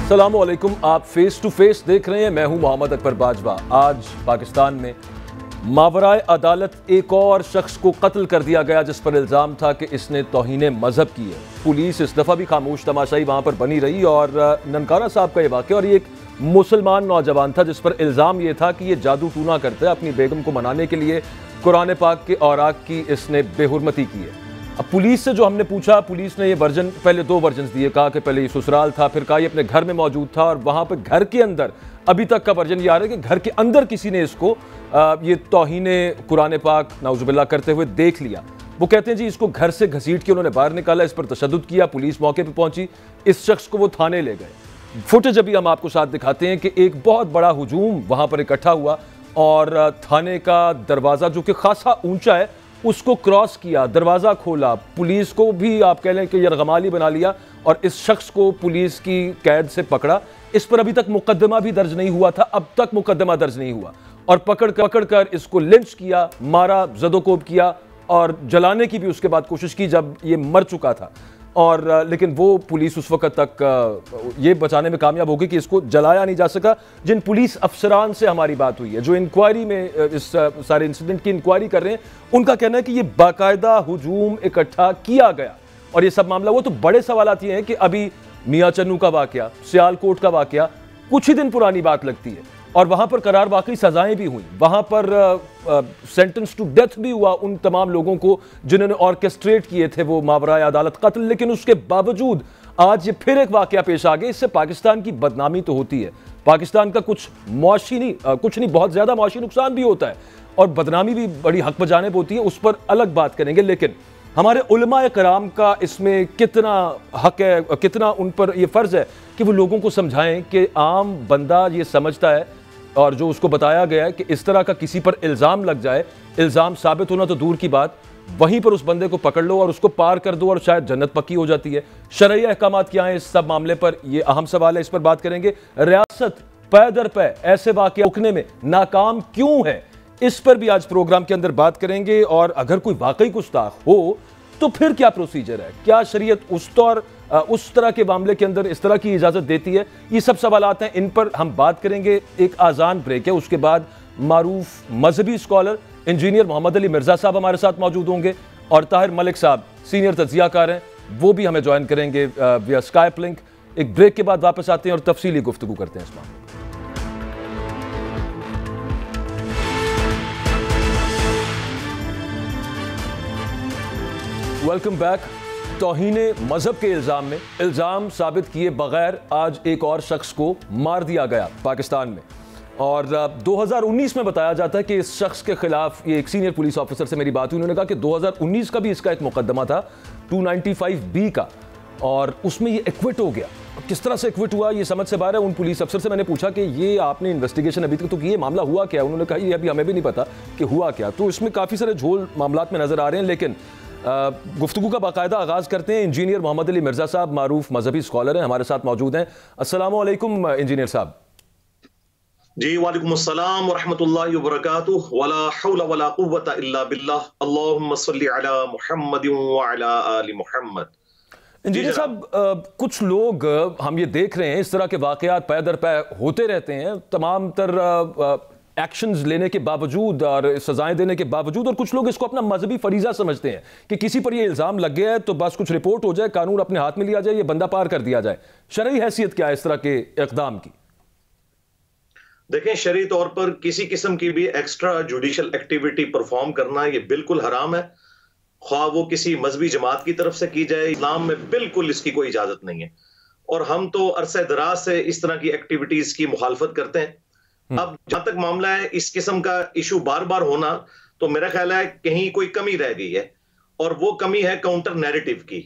अस्सलामुअलैकुम, आप face to face देख रहे हैं। मैं हूं मोहम्मद अकबर बाजवा। आज पाकिस्तान में मावराए अदालत एक और शख्स को कत्ल कर दिया गया जिस पर इल्ज़ाम था कि इसने तौहीन मजहब की है। पुलिस इस दफ़ा भी खामोश तमाशाई वहाँ पर बनी रही और ननकाना साहब का ये वाक़या, और ये एक मुसलमान नौजवान था जिस पर इल्ज़ाम ये था कि ये जादू टूना करता है। अपनी बेगम को मनाने के लिए कुरान पाक के औराक की इसने बेहुरमती की है। अब पुलिस से जो हमने पूछा, पुलिस ने ये वर्जन, पहले दो वर्जन दिए। कहा कि पहले ये ससुराल था, फिर कहा ये अपने घर में मौजूद था, और वहाँ पर घर के अंदर अभी तक का वर्जन ये आ रहा है कि घर के अंदर किसी ने इसको ये तौहीन कुरान पाक नाउजुबिल्लाह करते हुए देख लिया। वो कहते हैं जी इसको घर से घसीट के उन्होंने बाहर निकाला, इस पर तशद्दुद किया। पुलिस मौके पर पहुंची, इस शख्स को वो थाने ले गए। फुटेज अभी हम आपको साथ दिखाते हैं कि एक बहुत बड़ा हुजूम वहाँ पर इकट्ठा हुआ और थाने का दरवाज़ा जो कि खासा ऊंचा है उसको क्रॉस किया, दरवाज़ा खोला, पुलिस को भी आप कह लें कि यरगमाली बना लिया और इस शख्स को पुलिस की कैद से पकड़ा। इस पर अभी तक मुकदमा भी दर्ज नहीं हुआ था, अब तक मुकदमा दर्ज नहीं हुआ, और पकड़ कर इसको लिंच किया, मारा, ज़दोकोब किया और जलाने की भी उसके बाद कोशिश की जब ये मर चुका था। और लेकिन वो पुलिस उस वक्त तक ये बचाने में कामयाब हो गई कि इसको जलाया नहीं जा सका। जिन पुलिस अफसरान से हमारी बात हुई है, जो इंक्वायरी में इस सारे इंसिडेंट की इंक्वायरी कर रहे हैं, उनका कहना है कि ये बाकायदा हुजूम इकट्ठा किया गया और ये सब मामला। वो तो बड़े सवालात ये हैं कि अभी मियाँ चन्नू का वाकया, सियालकोट का वाकया कुछ ही दिन पुरानी बात लगती है, और वहाँ पर करार वाकई सजाएं भी हुई, वहाँ पर सेंटेंस टू डेथ भी हुआ उन तमाम लोगों को जिन्होंने ऑर्केस्ट्रेट किए थे वो मावराए अदालत कत्ल। लेकिन उसके बावजूद आज ये फिर एक वाकया पेश आ गया। इससे पाकिस्तान की बदनामी तो होती है, पाकिस्तान का कुछ नहीं बहुत ज़्यादा मुआशी नुकसान भी होता है, और बदनामी भी बड़ी हक बजानिब होती है, उस पर अलग बात करेंगे। लेकिन हमारे उलमाए कराम का इसमें कितना हक है, कितना उन पर यह फ़र्ज़ है कि वो लोगों को समझाएं कि आम बंदा ये समझता है, और जो उसको बताया गया है कि इस तरह का किसी पर इल्ज़ाम लग जाए, इल्ज़ाम साबित होना तो दूर की बात, वहीं पर उस बंदे को पकड़ लो और उसको पार कर दो और शायद जन्नत पक्की हो जाती है। शरई अहकामात क्या हैं इस सब मामले पर, यह अहम सवाल है, इस पर बात करेंगे। रियासत पै दर पै ऐसे वाक़या रोकने में नाकाम क्यों है, इस पर भी आज प्रोग्राम के अंदर बात करेंगे। और अगर कोई वाकई गुस्ताख हो तो फिर क्या प्रोसीजर है, क्या शरीयत उस तरह के मामले के अंदर इस तरह की इजाज़त देती है, ये सब सवालात हैं, इन पर हम बात करेंगे। एक आज़ान ब्रेक है, उसके बाद मारूफ मजहबी स्कॉलर इंजीनियर मोहम्मद अली मिर्ज़ा साहब हमारे साथ मौजूद होंगे, और ताहिर मलिक साहब सीनियर तज्ज़ियाकार हैं, वो भी हमें ज्वाइन करेंगे विया स्काइप लिंक। एक ब्रेक के बाद वापस आते हैं और तफसीली गुफ्तगू करते हैं इस मामले। Welcome back. तौहीन मजहब के इल्ज़ाम साबित किए बगैर आज एक और शख्स को मार दिया गया पाकिस्तान में, और 2019 में बताया जाता है कि इस शख्स के खिलाफ, ये एक सीनियर पुलिस ऑफिसर से मेरी बात हुई, उन्होंने कहा कि 2019 का भी इसका एक मुकदमा था 295B का, और उसमें ये एक्विट हो गया। किस तरह से एक्विट हुआ ये समझ से बाहर है। उन पुलिस अफसर से मैंने पूछा कि ये आपने इन्वेस्टिगेशन अभी तक तो की, ये मामला हुआ क्या? उन्होंने कहा ये अभी हमें भी नहीं पता कि हुआ क्या। तो इसमें काफ़ी सारे झोल मामलात में नज़र आ रहे हैं, लेकिन गुफ्तगू का बाकायदा आगाज़ करते हैं। इंजीनियर मोहम्मद अली मिर्ज़ा साहब मारूफ मजहबी स्कॉलर हैं, हमारे साथ मौजूद हैं। अस्सलामु अलैकुम इंजीनियर साहब। जी वालेकुम अस्सलाम व रहमतुल्लाहि व बरकातुहू, वला हौला वला कुव्वता इल्ला बिल्लाह, अल्लाहुम्मा सल्लि अला मुहम्मद व अला आलि मुहम्मद। इंजीनियर साहब, कुछ लोग हम ये देख रहे हैं इस तरह के वाक़यात पै दर पै होते रहते हैं, तमाम तर एक्शंस लेने के बावजूद और सजाएं देने के बावजूद, और कुछ लोग इसको अपना मजहबी फरीजा समझते हैं कि किसी पर ये इल्ज़ाम लग गया है तो बस कुछ रिपोर्ट हो जाए, कानून अपने हाथ में लिया जाए, ये बंदा पार कर दिया जाए। शरई हैसियत क्या है इस तरह के इक़दाम की? देखें, शरई तौर पर किसी किस्म की भी एक्स्ट्रा जुडिशल एक्टिविटी परफॉर्म करना ये बिल्कुल हराम है, ख्वाह वो किसी मजहबी जमात की तरफ से की जाए। इस्लाम में बिल्कुल इसकी कोई इजाजत नहीं है, और हम तो अरसे दराज से इस तरह की एक्टिविटीज की मुखालफत करते हैं। अब जहां तक मामला है इस किस्म का इशू बार बार होना, तो मेरा ख्याल है कहीं कोई कमी रह गई है, और वो कमी है काउंटर नैरेटिव की।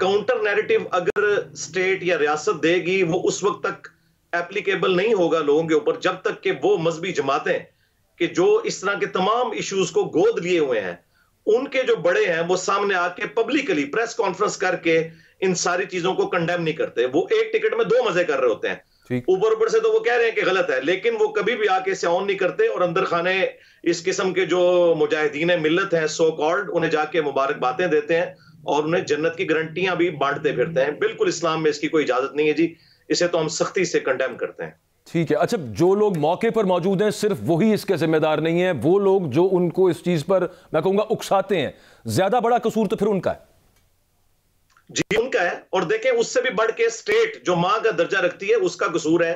काउंटर नैरेटिव अगर स्टेट या रियासत देगी, वो उस वक्त तक एप्लीकेबल नहीं होगा लोगों के ऊपर जब तक कि वो मजहबी जमातें कि जो इस तरह के तमाम इश्यूज को गोद लिए हुए हैं, उनके जो बड़े हैं वो सामने आके पब्लिकली प्रेस कॉन्फ्रेंस करके इन सारी चीजों को कंडेम नहीं करते। वो एक टिकट में दो मजे कर रहे होते हैं, ऊपर से तो वो कह रहे हैं कि गलत है, लेकिन वो कभी भी आके स्याउन नहीं करते, और अंदर खाने इस किस्म के जो मुजाहिदीन मिल्लत हैं सो कॉल्ड, उन्हें जाके मुबारकबादें देते हैं और उन्हें जन्नत की गारंटियां भी बांटते फिरते हैं। बिल्कुल इस्लाम में इसकी कोई इजाजत नहीं है जी। इसे तो हम सख्ती से कंडेम करते हैं। ठीक है। अच्छा, जो लोग मौके पर मौजूद हैं सिर्फ वही इसके जिम्मेदार नहीं है, वो लोग जो उनको इस चीज पर मैं कहूंगा उकसाते हैं, ज्यादा बड़ा कसूर तो फिर उनका है। जी उनका है, और देखें उससे भी बढ़ के स्टेट जो मां का दर्जा रखती है उसका कसूर है,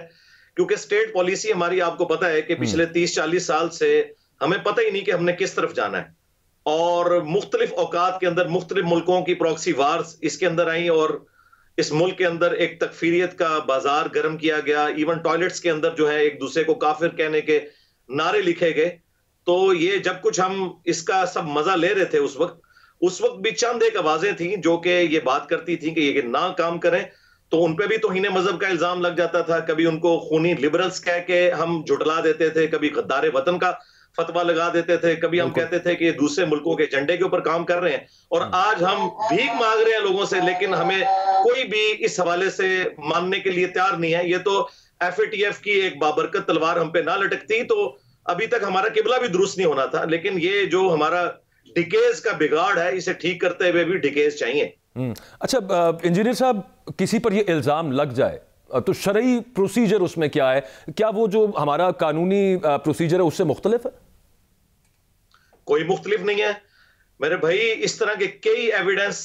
क्योंकि स्टेट पॉलिसी हमारी आपको पता है कि पिछले 30-40 साल से हमें पता ही नहीं कि हमने किस तरफ जाना है, और मुख्तलिफ औकात के अंदर मुख्तलिफ मुल्कों की प्रॉक्सी वार्स इसके अंदर आई, और इस मुल्क के अंदर एक तकफीरियत का बाजार गर्म किया गया। इवन टॉयलेट्स के अंदर जो है एक दूसरे को काफिर कहने के नारे लिखे गए। तो ये जब कुछ हम इसका सब मजा ले रहे थे उस वक्त भी चंद एक आवाजें थी जो कि ये बात करती थी कि ये ना काम करें, तो उन पे भी तौहीन मजहब का इल्जाम लग जाता था। कभी उनको खूनी लिबरल्स कह के हम जुटला देते थे, कभी गद्दार वतन का फतवा लगा देते थे, कभी हम कहते थे कि दूसरे मुल्कों के झंडे के ऊपर काम कर रहे हैं, और आज हम भीख मांग रहे हैं लोगों से, लेकिन हमें कोई भी इस हवाले से मानने के लिए तैयार नहीं है। ये तो FATF की एक बाबरकत तलवार हम पे ना लटकती तो अभी तक हमारा किबला भी दुरुस्त नहीं होना था। लेकिन ये जो हमारा डिकेज का बिगाड़ है, इसे ठीक करते हुए भी डिकेज चाहिए। अच्छा इंजीनियर साहब, किसी पर ये इल्जाम लग जाए तो शरई प्रोसीजर उसमें क्या है? क्या वो जो हमारा कानूनी प्रोसीजर है उससे मुख्तलिफ है? कोई मुख्तलिफ नहीं है मेरे भाई। इस तरह के कई एविडेंस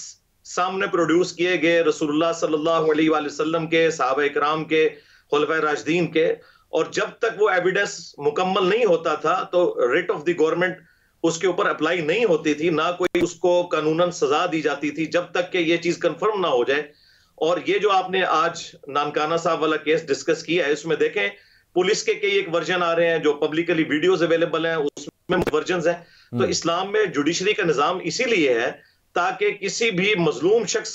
सामने प्रोड्यूस किए गए रसूलुल्लाह सल्लल्लाहु अलैहि वसल्लम के, सहाबा इकराम के, खुलफाए राशिदीन के, और जब तक वो एविडेंस मुकम्मल नहीं होता था तो रिट ऑफ द गवर्नमेंट उसके ऊपर अप्लाई नहीं होती थी, ना कोई उसको कानूनन सजा दी जाती थी जब तक कि ये चीज कंफर्म ना हो जाए। और ये जो आपने आज नानकाना साहब वाला केस डिस्कस किया है, उसमें देखें पुलिस के कई एक वर्जन आ रहे हैं, जो पब्लिकली वीडियोस अवेलेबल हैं उसमें वर्जन्स हैं। तो इस्लाम में जुडिशरी का निजाम इसीलिए है ताकि किसी भी मजलूम शख्स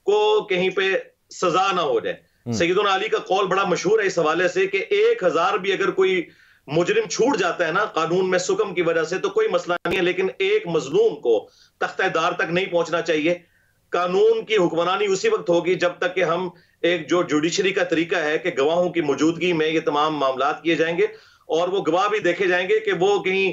को कहीं पे सजा ना हो जाए। सैयदना अली का कौल बड़ा मशहूर है इस हवाले से कि 1000 भी अगर कोई मुजरिम छूट जाता है ना कानून में सुकम की वजह से तो कोई मसला नहीं है, लेकिन एक मजलूम को तख्तेदार तक नहीं पहुंचना चाहिए। कानून की हुक्मरानी उसी वक्त होगी जब तक कि हम एक जो जुडिशरी का तरीका है कि गवाहों की मौजूदगी में ये तमाम मामला किए जाएंगे, और वो गवाह भी देखे जाएंगे कि वो कहीं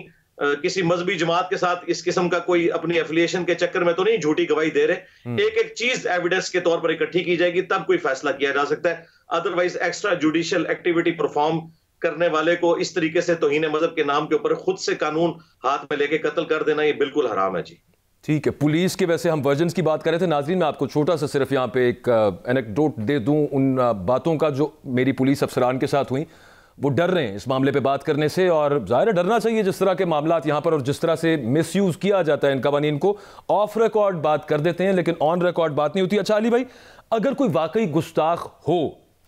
किसी मजहबी जमात के साथ इस किस्म का कोई अपनी एफिलिएशन के चक्कर में तो नहीं झूठी गवाही दे रहे। एक एक चीज एविडेंस के तौर पर इकट्ठी की जाएगी, तब कोई फैसला किया जा सकता है। Otherwise extra judicial activity perform करने वाले को इस तरीके से तौहीन मजहब के नाम के ऊपर खुद से कानून हाथ में लेके कत्ल कर देना, ये बिल्कुल हराम है जी। ठीक है, पुलिस के वैसे हम वर्जन्स की बात कर रहे थे। नाज़रीन, मैं आपको छोटा सा सिर्फ यहाँ पे एक एनेक्डोट दे दूं उन बातों का जो मेरी पुलिस अफसरान के साथ हुई। वो डर रहे हैं इस मामले पे बात करने से, और ज़ाहिर है डरना चाहिए जिस तरह के मामलात यहाँ पर और जिस तरह से मिसयूज़ किया जाता है इन कवानीन को। ऑफ रिकॉर्ड बात कर देते हैं लेकिन ऑन रिकॉर्ड बात नहीं होती। अच्छा अली भाई, अगर कोई वाकई गुस्ताख हो,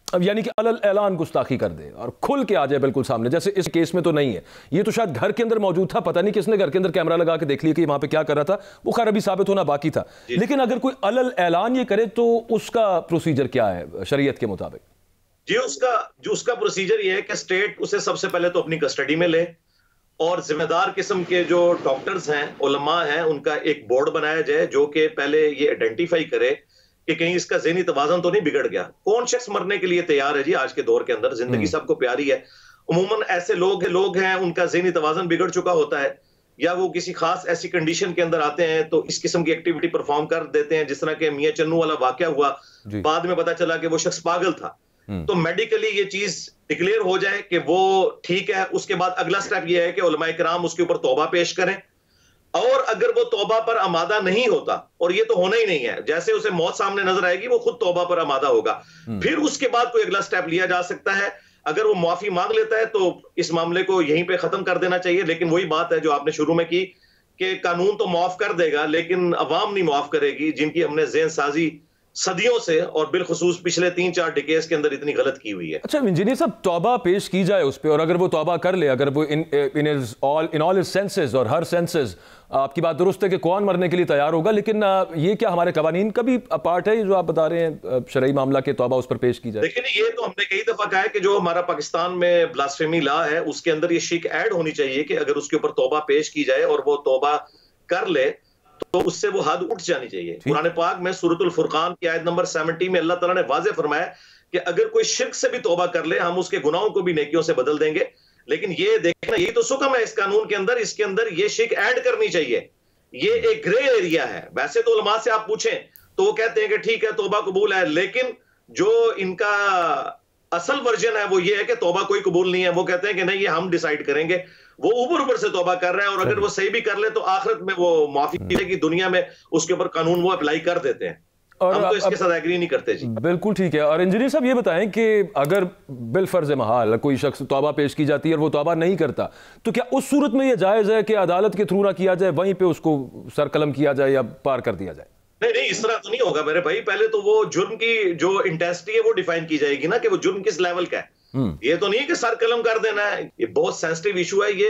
अब यानी कि अलल ऐलान गुस्ताखी कर दे और खुल के आ जाए बिल्कुल सामने, जैसे इस केस में तो नहीं है, ये तो शायद घर के अंदर मौजूद था, पता नहीं किसने घर के अंदर कैमरा लगा के देख लिया कि वहां पे क्या कर रहा था, वो खैर अभी साबित होना बाकी था। लेकिन अगर कोई अलल ऐलान ये करे तो उसका प्रोसीजर क्या है शरीयत के मुताबिक? जी उसका प्रोसीजर ये है कि स्टेट उसे सबसे पहले तो अपनी कस्टडी में ले, और जिम्मेदार किस्म के जो डॉक्टर्स हैं, उलमा हैं, उनका एक बोर्ड बनाया जाए जो कि पहले ये आइडेंटिफाई करे कि कहीं इसका ज़हनी तवाज़ुन तो नहीं बिगड़ गया। कौन शख्स मरने के लिए तैयार है जी आज के दौर के अंदर? जिंदगी सबको प्यारी है। उमूमन ऐसे लोग हैं उनका ज़हनी तवाज़ुन बिगड़ चुका होता है, या वो किसी खास ऐसी कंडीशन के अंदर आते हैं तो इस किस्म की एक्टिविटी परफॉर्म कर देते हैं, जिस तरह के मियां चन्नू वाला वाकया हुआ, बाद में पता चला कि वो शख्स पागल था। तो मेडिकली ये चीज डिक्लेयर हो जाए कि वो ठीक है, उसके बाद अगला स्टेप ये है कि उलमाए किराम उसके ऊपर तौबा पेश करें, और अगर वो तौबा पर आमादा नहीं होता, और ये तो होना ही नहीं है, जैसे उसे मौत सामने नजर आएगी वो खुद तौबा पर आमादा होगा, फिर उसके बाद कोई अगला स्टेप लिया जा सकता है। अगर वो माफी मांग लेता है तो इस मामले को यहीं पे खत्म कर देना चाहिए। लेकिन वही बात है जो आपने शुरू में की कि कानून तो माफ कर देगा लेकिन अवाम नहीं माफ करेगी, जिनकी हमने ज़हन साजी सदियों से और बिलखुसूस पिछले 3-4 डिकेड्स के अंदर इतनी गलत की हुई है। अच्छा इंजीनियर साहब, तौबा पेश की जाए उस पर, और अगर वो तौबा कर ले, अगर वो इन ऑल हिज सेंसेस और हर सेंसेस, आपकी बात दुरुस्त है कि कौन मरने के लिए तैयार होगा, लेकिन ये क्या हमारे कवानीन का भी पार्ट है जो आप बता रहे हैं शरई मामला के तौबा उस पर पेश की जाए? लेकिन ये तो हमने कई दफा कहा है कि जो हमारा पाकिस्तान में ब्लास्फेमी लॉ है उसके अंदर ये शिक ऐड होनी चाहिए कि अगर उसके ऊपर तौबा पेश की जाए और वो तौबा कर ले तो उससे वो हद उठ जानी चाहिए। कुरान पाक में सूरतुल फुरकान की आयत नंबर 70 में अल्लाह ताला ने वाज़ेह फरमाया कि अगर कोई शिर्क से भी तौबा कर ले हम उसके गुनाहों को भी नेकियों से बदल देंगे। लेकिन ये देखना, यही तो सुकम है इस कानून के अंदर, इसके अंदर ये शिर्क ऐड करनी चाहिए। ये एक ग्रे एरिया है। वैसे तो उलमा से आप पूछें तो वो कहते हैं कि ठीक है तौबा कबूल है, लेकिन जो इनका असल वर्जन है वो ये है कि तौबा कोई कबूल नहीं है। वो कहते हैं कि नहीं, ये हम डिसाइड करेंगे। वो ऊपर ऊपर से तौबा कर रहे हैं, और अगर वो सही भी कर ले तो आखिरत में वो माफी मिलेगी, दुनिया में उसके ऊपर कानून वो अप्लाई कर देते हैं। और हम तो इसके साथ एग्री नहीं करते जी। बिल्कुल ठीक है। और इंजीनियर साहब ये बताएं कि अगर बिल फर्ज महाल कोई शख्स तौबा पेश की जाती है और वो तौबा नहीं करता, तो क्या उस सूरत में ये जायज़ है कि अदालत के थ्रू ना किया जाए, वहीं पे उसको सरकलम किया जाए या पार कर दिया जाए? नहीं नहीं, इस तरह तो नहीं होगा मेरे भाई। पहले तो वो जुर्म की जो इंटेंसिटी है वो डिफाइन की जाएगी ना, कि वो जुर्म किस लेवल का है। ये तो नहीं है कि सर कलम कर देना है। ये बहुत सेंसिटिव इशू है। ये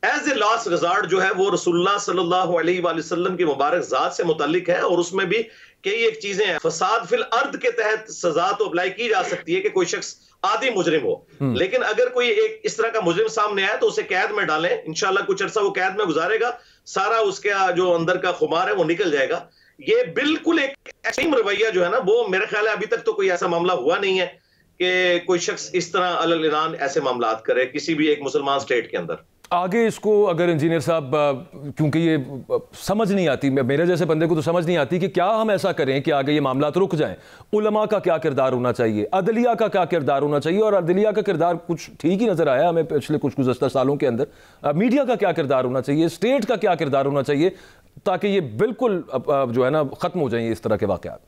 एज ए लास्ट रिजॉर्ट जो है वो रसूलुल्लाह सल्लल्लाहु अलैहि वसल्लम की मुबारक जात से मुताल्लिक है, और उसमें भी कई एक चीजें हैं। फसाद फिल अर्द के तहत सजा तो अप्लाई की जा सकती है कि कोई शख्स आदि मुजरिम हो, लेकिन अगर कोई एक इस तरह का मुजरिम सामने आए तो उसे कैद में डालें। इंशाल्लाह कुछ अरसा वो कैद में गुजारेगा, सारा उसका जो अंदर का खुमार है वो निकल जाएगा। ये बिल्कुल एक एक्सट्रीम रवैया जो है ना, वो मेरे ख्याल है अभी तक तो कोई ऐसा मामला हुआ नहीं है कि कोई शख्स इस तरह अलग ऐलान ऐसे मामला करे किसी भी एक मुसलमान स्टेट के अंदर। आगे इसको अगर इंजीनियर साहब, क्योंकि ये समझ नहीं आती, मेरे जैसे बंदे को तो समझ नहीं आती कि क्या हम ऐसा करें कि आगे ये मामला रुक जाएं। उलमा का क्या किरदार होना चाहिए, अदलिया का क्या किरदार होना चाहिए, और अदलिया का किरदार कुछ ठीक ही नजर आया हमें पिछले कुछ गुज़श्ता सालों के अंदर। मीडिया का क्या किरदार होना चाहिए, स्टेट का क्या किरदार होना चाहिए, ताकि ये बिल्कुल जो है ना खत्म हो जाए इस तरह के वाकयात।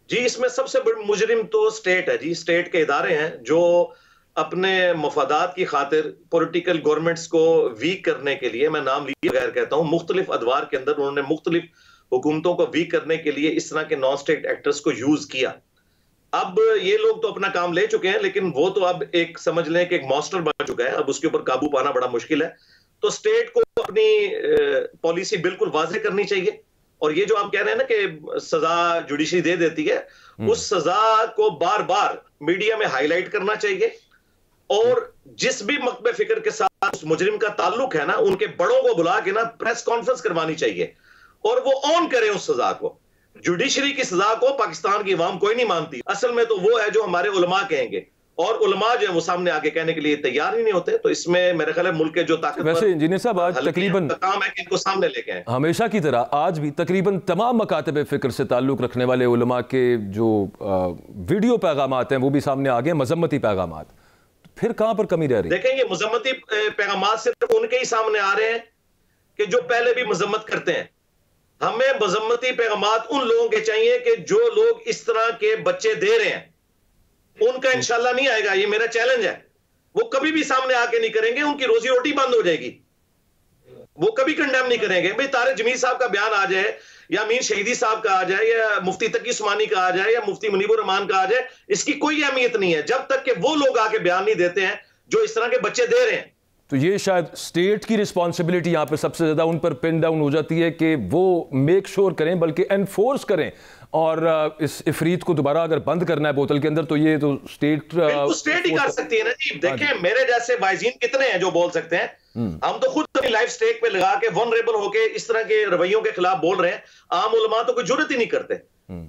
जी, इसमें सबसे बड़ी मुजरिम तो स्टेट है जी। स्टेट के इदारे हैं जो अपने मफादात की खातिर पॉलिटिकल गवर्नमेंट्स को वीक करने के लिए, मैं नाम लिए बगैर कहता हूं, मुख्तलिफ अदवार के अंदर उन्होंने मुख्तलिफ हुकूमतों को वीक करने के लिए इस तरह के नॉन स्टेट एक्टर्स को यूज किया। अब ये लोग तो अपना काम ले चुके हैं, लेकिन वो तो अब एक समझ लें कि एक मॉन्स्टर बन चुका है। अब उसके ऊपर काबू पाना बड़ा मुश्किल है। तो स्टेट को अपनी पॉलिसी बिल्कुल वाज़ेह करनी चाहिए। और ये जो आप कह रहे हैं ना कि सजा जुडिशरी दे देती है, उस सजा को बार बार मीडिया में हाईलाइट करना चाहिए, और जिस भी मकबे फिक्र के साथ उस मुजरिम का ताल्लुक है ना, उनके बड़ों को बुला के ना प्रेस कॉन्फ्रेंस करवानी चाहिए, और वो ऑन करें उस सजा को। जुडिशरी की सजा को पाकिस्तान की अवाम कोई नहीं मानती। असल में तो वो है जो हमारे उलमा कहेंगे, और उलमा जो है वो सामने आके कहने के लिए तैयार ही नहीं होते। तो इसमें मेरे ख्याल है मुल्क के जो ताकतवर, वैसे इंजीनियर साहब आज तकरीबन काम है कि इनको सामने लेके आए। हमेशा की तरह आज भी तकरीबन तमाम मकातब फिक्र से ताल्लुक रखने वाले उलमा के जो वीडियो पैगामात हैं वो भी सामने आ गए, मजम्मती पैगामात। फिर कहां पर कमी रह रही है? देखें, ये मजम्मती पैगामात सिर्फ उनके ही सामने आ रहे हैं कि जो पहले भी मजम्मत करते हैं। हमें मजम्मती पैगामात उन लोगों के चाहिए कि जो लोग इस तरह के बच्चे दे रहे हैं, उनका इंशाल्लाह नहीं आएगा। ये मेरा चैलेंज है। वो कभी भी सामने आके नहीं करेंगे, उनकी रोजी रोटी बंद हो जाएगी। वो कभी कंडेम नहीं करेंगे। भाई तारिक जमील साहब का बयान आ जाए, या अमीन शहीदी साहब का आ जाए, या मुफ्ती तकी उस्मानी का आ जाए, या मुफ्ती मुनीबुर रहमान का आ जाए, इसकी कोई अहमियत नहीं है जब तक कि वो लोग आके बयान नहीं देते हैं जो इस तरह के बच्चे दे रहे हैं। तो ये शायद स्टेट की रिस्पॉन्सिबिलिटी यहाँ पे सबसे ज्यादा उन पर पिन डाउन हो जाती है कि वो मेक श्योर करें, बल्कि एनफोर्स करें। और इस इफरीत को दोबारा अगर बंद करना है बोतल के अंदर, तो ये तो स्टेट ही कर सकती है ना जी। देखें, मेरे जैसे वाइजीन कितने हैं जो बोल सकते हैं। हम तो खुद अपनी लाइफ स्टेक पे लगा के वनरेबल होके इस तरह के रवैयों के खिलाफ बोल रहे हैं। आम उलमा तो कोई जुर्रत ही नहीं करते।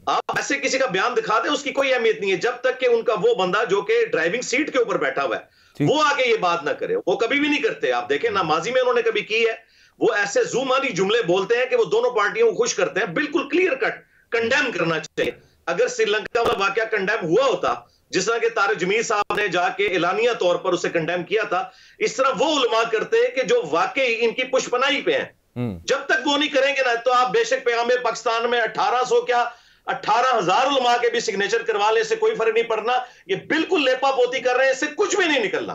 आप ऐसे किसी का बयान दिखा दें, उसकी कोई अहमियत नहीं है जब तक कि उनका वो बंदा जो कि ड्राइविंग सीट के ऊपर बैठा हुआ है वो आके ये बात ना करे। वो कभी भी नहीं करते। आप देखें ना, माजी में उन्होंने कभी की है। वो ऐसे जुमानी जुमले बोलते हैं कि वो दोनों पार्टियों को खुश करते हैं। बिल्कुल क्लियर कट कंडेम करना चाहिए। अगर श्रीलंका में वाकया कंडेम हुआ होता, जिस तरह के तारिक जमील साहब ने जाके एलानिया तौर पर उसे कंडेम किया था, इस तरह वो उलमा करते हैं कि जो वाकई इनकी पुष्पनाई पे हैं। जब तक वो नहीं करेंगे ना, तो आप बेशक पैगाम पाकिस्तान में 1800 क्या 18,000 उलमा के भी सिग्नेचर करवा ले, से कोई फर्क नहीं पड़ना। ये बिल्कुल लेपा पोती कर रहे हैं, इससे कुछ भी नहीं निकलना।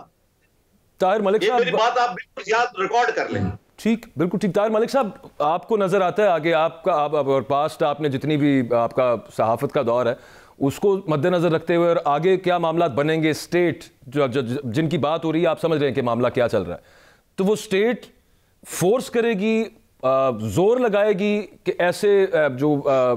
ताहिर मलिक साहब, मेरी बात आप बिल्कुल याद रिकॉर्ड कर लें। ठीक, बिल्कुल ठीक। ताहिर मलिक साहब, आपको नजर आता है आगे आपका और पास्ट आपने जितनी भी आपका सहाफत का दौर है उसको मद्देनजर रखते हुए, और आगे क्या मामला बनेंगे, स्टेट जिनकी बात हो रही है, आप समझ रहे हैं कि मामला क्या चल रहा है, तो वो स्टेट फोर्स करेगी, जोर लगाएगी कि ऐसे जो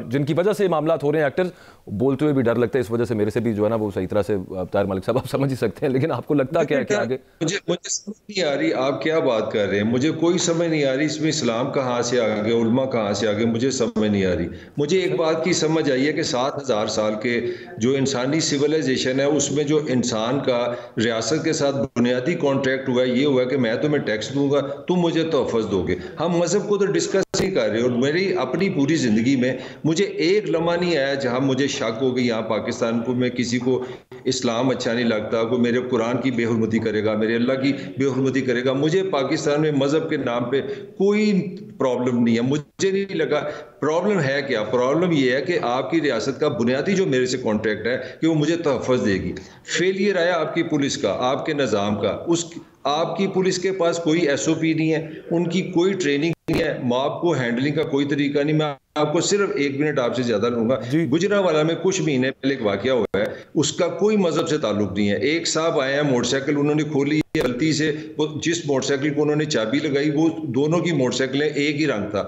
जिनकी वजह से मामला हो रहे हैं, एक्टर्स बोलते हुए भी डर लगता है इस वजह से, मेरे से भी जो है ना वो सही तरह से, ताहिर मलिक साहब आप समझ ही सकते हैं, लेकिन आपको लगता क्या है कि आगे? मुझे समझ नहीं आ रही आप क्या बात कर रहे हैं। मुझे कोई समझ नहीं आ रही इसमें इस्लाम कहाँ से आ गए, उल्मा कहाँ से आ गए, मुझे समझ नहीं आ रही। मुझे एक बात की समझ आई है कि 7,000 साल के जो इंसानी सिविलाइजेशन है उसमें जो इंसान का रियासत के साथ बुनियादी कॉन्ट्रैक्ट हुआ है, ये हुआ कि मैं तुम्हें टैक्स दूंगा, तुम मुझे तोहफज दोगे। हम मजहब को तो डिस्कस नहीं कर रहे। और मेरी अपनी पूरी जिंदगी में मुझे एक लम्हा नहीं आया जहां मुझे शक हो कि यहाँ पाकिस्तान को में किसी को इस्लाम अच्छा नहीं लगता, कोई मेरे कुरान की बेहुरमती करेगा, मेरे अल्लाह की बेहुरमती करेगा। मुझे पाकिस्तान में मज़हब के नाम पे कोई प्रॉब्लम नहीं है, मुझे नहीं लगा। प्रॉब्लम है क्या? प्रॉब्लम ये है कि आपकी रियासत का बुनियादी जो मेरे से कॉन्ट्रैक्ट है कि वो मुझे तहफ़्फ़ुज़ देगी। फेलियर आया आपकी पुलिस का, आपके निज़ाम का। उस आपकी पुलिस के पास कोई SOP नहीं है, उनकी कोई ट्रेनिंग नहीं है, मॉब को हैंडलिंग का कोई तरीका नहीं। मैं आपको सिर्फ 1 मिनट आपसे ज्यादा लूंगा। गुजरांवाला में कुछ महीने पहले एक वाकया हुआ है, उसका कोई मजहब से ताल्लुक नहीं है। एक साहब आए हैं, मोटरसाइकिल उन्होंने खोली, गलती से वो जिस मोटरसाइकिल को उन्होंने चाबी लगाई वो दोनों की मोटरसाइकिलें एक ही रंग था,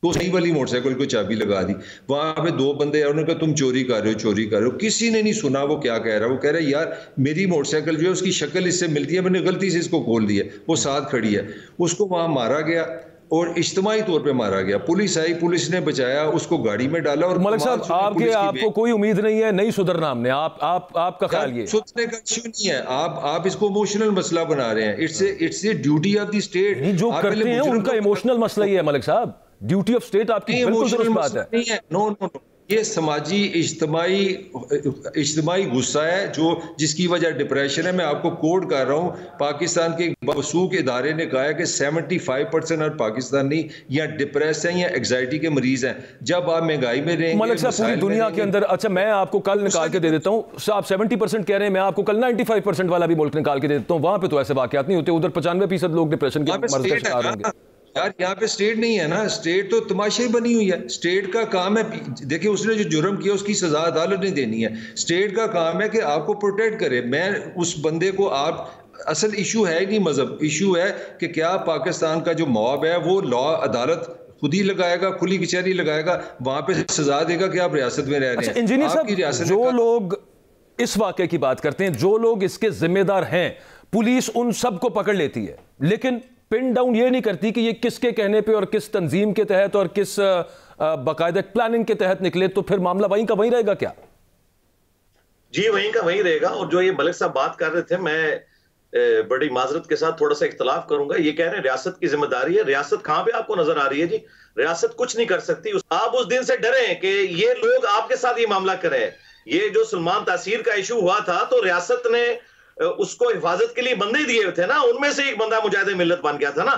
तो सही वाली मोटरसाइकिल को चाबी लगा दी। वहां पे 2 बंदे आए, उन्होंने कहा तुम चोरी कर रहे हो, चोरी कर रहे हो। किसी ने नहीं सुना वो क्या कह रहा है। वो कह रहा है यार मेरी मोटरसाइकिल जो है उसकी शक्ल इससे मिलती है, मैंने गलती से इसको खोल दिया, वो साथ खड़ी है। उसको वहां मारा गया और इज्तिमाई तौर पे मारा गया। पुलिस आई, पुलिस ने बचाया, उसको गाड़ी में डाला। और मलिक साहब आपको कोई उम्मीद नहीं है नहीं सुधरना हमने, आपका ख्याल ये सुधरने का इश्यू नहीं है। आप इसको इमोशनल मसला बना रहे हैं। It's a duty of the state. जो करते हैं उनका इमोशनल मसला ही है मलिक साहब। ड्यूटी ऑफ स्टेट आपकी बिल्कुल दुरुस्त बात है। नहीं है, नो, ये समाजी इज्तिमाई गुस्सा है जो जिसकी वजह डिप्रेशन है। मैं आपको कोड कर रहा हूँ, पाकिस्तान के वसूख इदारे ने कहा है कि 75% और पाकिस्तानी या डिप्रेस हैं या एग्जाइटी के मरीज हैं। जब आप महंगाई में रहेंगे, मलिक साहब पूरी दुनिया के अंदर, अच्छा मैं आपको कल निकाल के दे देता हूँ, आप 70% कह रहे हैं, मैं आपको कल 95% वाला भी मुल्क निकाल के दे देता हूँ। वहां पे तो ऐसे वाकयात नहीं होते, उधर 95% लोग डिप्रेशन के मर्ज का शिकार होंगे। यार यहाँ पे स्टेट नहीं है ना, स्टेट तो तमाशे बनी हुई है। स्टेट का काम है, देखिए उसने जो जुर्म किया उसकी सजा अदालत ने देनी है। स्टेट का काम है कि आपको प्रोटेक्ट करे। मैं उस बंदे को असल इशू है ही नहीं मजहब, इशू है कि क्या पाकिस्तान का जो मॉब है वो लॉ अदालत खुद ही लगाएगा, खुली कचहरी लगाएगा, वहां पे सजा देगा कि आप रियासत में रह रहे हैं। इंजीनियर साहब, जो लोग इस वाकये की बात करते हैं, जो लोग इसके जिम्मेदार हैं, पुलिस उन सबको पकड़ लेती है, लेकिन पिन डाउन ये नहीं करती कि ये किसके कहने पे और किस तंजीम के तहत और किस बाकायदा प्लानिंग के तहत निकले। तो फिर मामला वहीं का वहीं रहेगा क्या? जी वहीं का वहीं रहेगा। और जो ये मलिक साहब बात कर रहे थे, मैं बड़ी माजरत के साथ थोड़ा सा इख्तलाफ करूंगा। ये कह रहे हैं रियासत की जिम्मेदारी है। रियासत कहां पे आपको नजर आ रही है जी? रियासत कुछ नहीं कर सकती। आप उस दिन से डरे कि ये लोग आपके साथ ये मामला करें। ये जो सलमान तासीर का इशू हुआ था तो रियासत ने उसको हिफाजत के लिए बंदे दिए थे ना, उनमें से एक बंदा मुजाहिद मिल्लत बन गया था ना।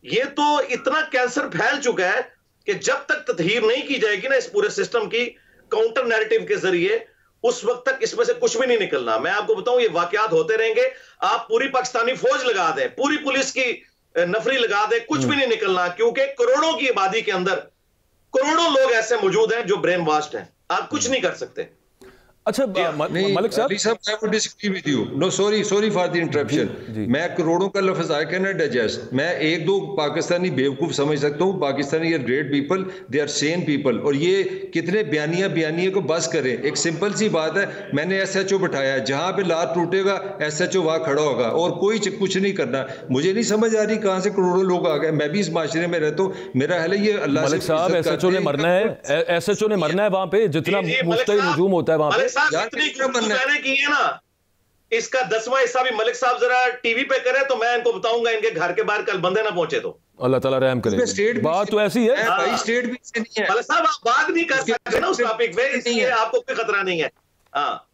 ये तो इतना कैंसर फैल चुका है कि जब तक तत्हीर नहीं की जाएगी ना इस पूरे सिस्टम की काउंटर नैरेटिव के जरिए, उस वक्त तक इसमें से कुछ भी नहीं निकलना। मैं आपको बताऊं ये वाकयात होते रहेंगे। आप पूरी पाकिस्तानी फौज लगा दें, पूरी पुलिस की नफरी लगा दें, कुछ भी नहीं निकलना, क्योंकि करोड़ों की आबादी के अंदर करोड़ों लोग ऐसे मौजूद हैं जो ब्रेन वॉश्ड हैं। आप कुछ नहीं कर सकते। अच्छा मलिक साहब, I would disagree with you. No, sorry for the interruption. मैं करोड़ों का लफ्ज I cannot digest. मैं 1-2 पाकिस्तानी बेवकूफ समझ सकता हूँ। Pakistani are great people, they are sane people. और ये कितने बयानिया को बस करें। एक सिंपल सी बात है, मैंने SHO बैठाया, जहाँ पे लात टूटेगा SHO वहाँ खड़ा होगा और कोई कुछ नहीं करना। मुझे नहीं समझ आ रही कहाँ से करोड़ों लोग आ गए। मैं भी इस माशरे में रहता हूँ, मेरा हाल है ये अल्लाह से। मलिक साहब SHO ने मरना है, SHO ने मरना है वहाँ पे, जितना मुस्तैद हुजूम होता है वहाँ पे। मैंने की है ना, इसका 10वां हिस्सा भी मलिक साहब जरा टीवी पे करे तो मैं इनको बताऊंगा इनके घर के बाहर कल बंदे ना पहुंचे तो। अल्लाह ताला रहम करे। बात तो ऐसी है भाई, स्टेट भी से नहीं है। मलिक साहब आप बात नहीं कर सकते ना उस टॉपिक पे, इसलिए आपको कोई खतरा नहीं है। हाँ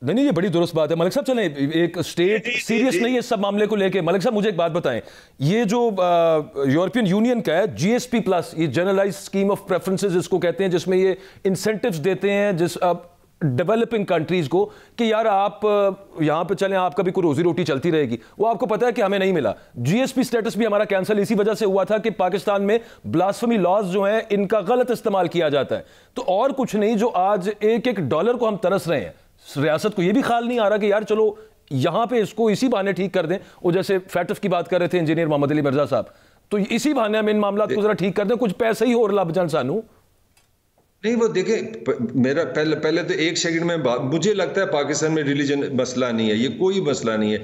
नहीं, ये बड़ी दुरुस्त बात है मलिक साहब। चलें, एक स्टेट सीरियस नहीं है इस सब मामले को लेके। मलिक साहब मुझे एक बात बताएं, ये जो यूरोपियन यूनियन का है GSP प्लस, ये जनरलाइज स्कीम ऑफ प्रेफरेंसेस इसको कहते हैं, जिसमें ये इंसेंटिव्स देते हैं जिस डेवलपिंग कंट्रीज को कि यार आप यहां पे चलें, आपका भी कोई रोजी रोटी चलती रहेगी। वो आपको पता है कि हमें नहीं मिला। GSP स्टेटस भी हमारा कैंसिल इसी वजह से हुआ था कि पाकिस्तान में ब्लास्फेमी लॉज जो हैं इनका गलत इस्तेमाल किया जाता है। तो और कुछ नहीं, जो आज एक डॉलर को हम तरस रहे हैं, रियासत को यह भी ख्याल नहीं आ रहा कि यार चलो यहां पे इसको इसी बहाने ठीक कर दें। वो जैसे फैटफ की बात कर रहे थे इंजीनियर मोहम्मद अली मिर्जा साहब, तो इसी बहाने हम इन मामला को जरा ठीक कर दें, कुछ पैसे ही और लब जान सानू। नहीं वो देखें, मेरा पहले तो 1 सेकंड में बात, मुझे लगता है पाकिस्तान में रिलीजन मसला नहीं है, ये कोई मसला नहीं है।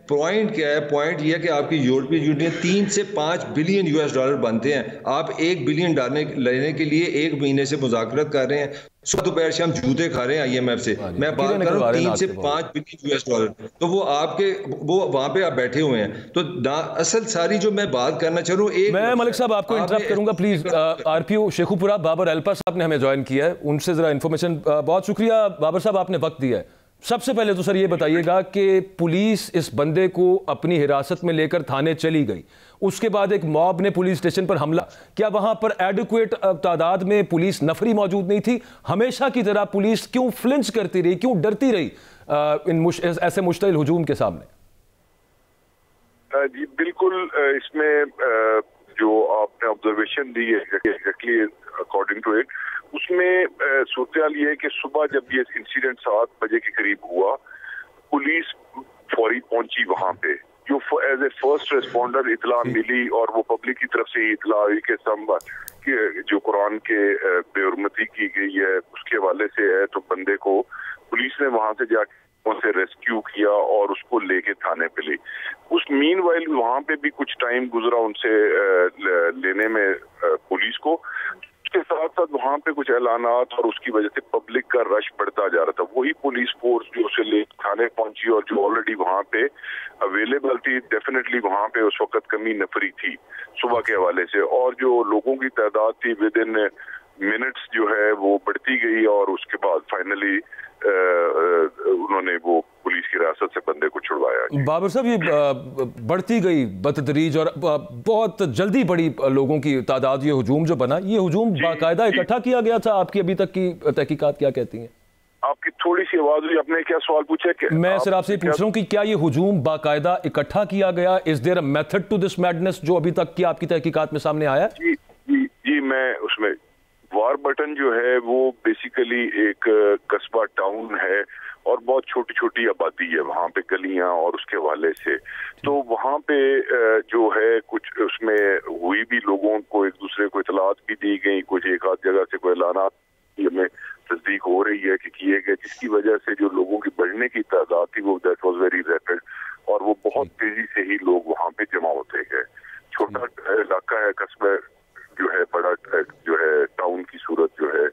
पॉइंट क्या है? पॉइंट ये है कि आपकी यूरोपियन यूनियन 3 से 5 बिलियन US डॉलर बनते हैं। आप $1 बिलियन लेने के लिए 1 महीने से मुज़ाकरत कर रहे हैं। सुबह दोपहर शाम जूते खा रहे हैं IMF से। मैं बात कर रहा हूँ 3 से 5 बिलियन US$, तो वो आपके वो वहां पे आप बैठे हुए हैं। तो असल सारी जो मैं बात करना चाह रहा हूँ, एक मैं मलिक साहब आपको इंटरप्ट करूंगा प्लीज। RPO शेखुपुरा बाबर अल्पा साहब ने हमें ज्वाइन किया है, उनसे जरा इन्फॉर्मेशन। बहुत शुक्रिया बाबर साहब, आपने वक्त दिया है। सबसे पहले तो सर ये बताइएगा कि पुलिस इस बंदे को अपनी हिरासत में लेकर थाने चली गई, उसके बाद एक मॉब ने पुलिस स्टेशन पर हमला, क्या वहां पर एडिक्वेट तादाद में पुलिस नफरी मौजूद नहीं थी? हमेशा की तरह पुलिस क्यों फ्लिंच करती रही, क्यों डरती रही ऐसे मुश्तइल हुजूम के सामने? जी बिल्कुल, इसमें जो आपने ऑब्जर्वेशन दी है एग्जैक्टली अकॉर्डिंग टू इट, उसमें सूरत ये है कि सुबह जब ये इंसिडेंट 7 बजे के करीब हुआ, पुलिस फौरी पहुंची वहां पे। जो एज ए फर्स्ट रिस्पॉन्डर इतला मिली और वो पब्लिक की तरफ से इतला हुई कि जो कुरान के बेहुरमती की गई है उसके हवाले से है, तो बंदे को पुलिस ने वहां से जाके उसे रेस्क्यू किया और उसको लेके थाने पे ली। उस मीनवाइल वहां पे भी कुछ टाइम गुजरा उनसे लेने में पुलिस को। उसके साथ साथ वहां पे कुछ ऐलानात और उसकी वजह से पब्लिक का रश बढ़ता जा रहा था। वही पुलिस फोर्स जो उसे ले थाने पहुंची और जो ऑलरेडी वहां पे अवेलेबल थी, डेफिनेटली वहां पे उस वक्त कमी नफरी थी सुबह के हवाले से, और जो लोगों की तादाद थी विद इन मिनट्स जो है वो बढ़ती गई और उसके बाद फाइनली उन्होंने वो पुलिस की हिरासत से बंदे को छुड़वाया। बाबर साहब, ये बढ़ती गई बतदरीज और बहुत जल्दी बड़ी लोगों की तादाद, ये हुजूम जो बना, ये हुजूम बाकायदा इकट्ठा किया गया था? आपकी अभी तक की तहकीकात क्या कहती हैं? आपकी थोड़ी सी आवाज हुई, आपने क्या सवाल पूछा? मैं सर आपसे पूछ रहा हूँ कि क्या ये हुजूम बाकायदा इकट्ठा किया गया? Is there a method to this madness जो अभी तक की आपकी तहकीकात में सामने आया? जी मैं उसमें वारबटन जो है वो बेसिकली एक कस्बा टाउन है और बहुत छोटी छोटी आबादी है वहाँ पे, गलियां और उसके हवाले से। तो वहाँ पे जो है कुछ उसमें हुई भी, लोगों को एक दूसरे को इतलात भी दी गई, कुछ एक आध जगह से कोई ऐलानात हमें तस्दीक हो रही है कि किए गए, जिसकी वजह से जो लोगों की बढ़ने की तादाद थी वो दैट वाज वेरी रैपिड और वो बहुत तेजी से ही लोग वहाँ पे जमा होते गए। छोटा इलाका है, कस्बा जो है, बड़ा जो है टाउन की सूरत जो है